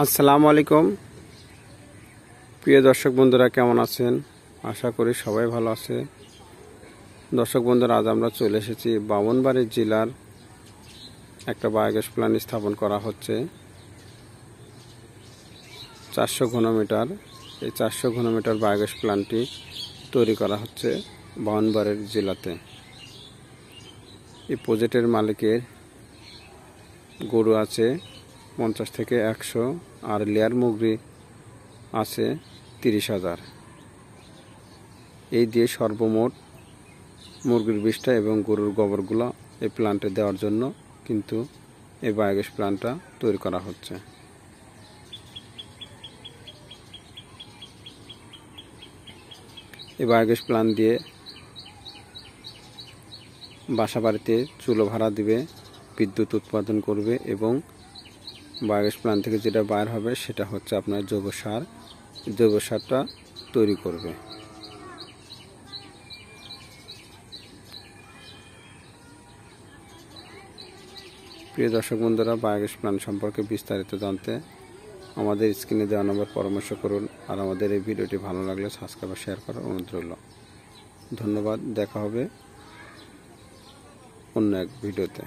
আসসালামু আলাইকুম প্রিয় দর্শক বন্ধুরা, কেমন আছেন? আশা করি সবাই ভালো আছে। দর্শক বন্ধুরা, আজ আমরা চলে এসেছি ব্রাহ্মণবাড়িয়া জেলার একটা বায়োগ্যাস প্ল্যান্ট স্থাপন করা হচ্ছে 400 ঘনমিটার। এই 400 ঘনমিটার বায়োগ্যাস প্ল্যান্টটি তৈরি করা হচ্ছে ব্রাহ্মণবাড়িয়া জেলাতে। এই প্রজেক্টের মালিকের গরু আছে 50 থেকে 100, আর লেয়ার মুরগি আছে 30,000। এই দিয়ে সর্বমোট মুরগির বিষটা এবং গরুর গোবরগুলো এই প্ল্যান্টে দেওয়ার জন্য কিন্তু এই বায়োগ্যাস প্ল্যান্টটা তৈরি করা হচ্ছে। এই বায়োগ্যাস প্ল্যান্ট দিয়ে বাসা বাড়িতে চুলো ভাড়া দিবে, বিদ্যুৎ উৎপাদন করবে এবং বায়োগ্যাস প্ল্যান্ট থেকে যেটা বাইর হবে সেটা হচ্ছে আপনার জৈব সার। জৈব সারটা তৈরি করবে। প্রিয় দর্শক বন্ধুরা, বায়োগ্যাস প্ল্যান্ট সম্পর্কে বিস্তারিত জানতে আমাদের স্ক্রিনে দেওয়া নম্বর পরামর্শ করুন। আর আমাদের এই ভিডিওটি ভালো লাগলে সাবস্ক্রাইব আর শেয়ার করার অনুরোধ রইল। ধন্যবাদ। দেখা হবে অন্য এক ভিডিওতে।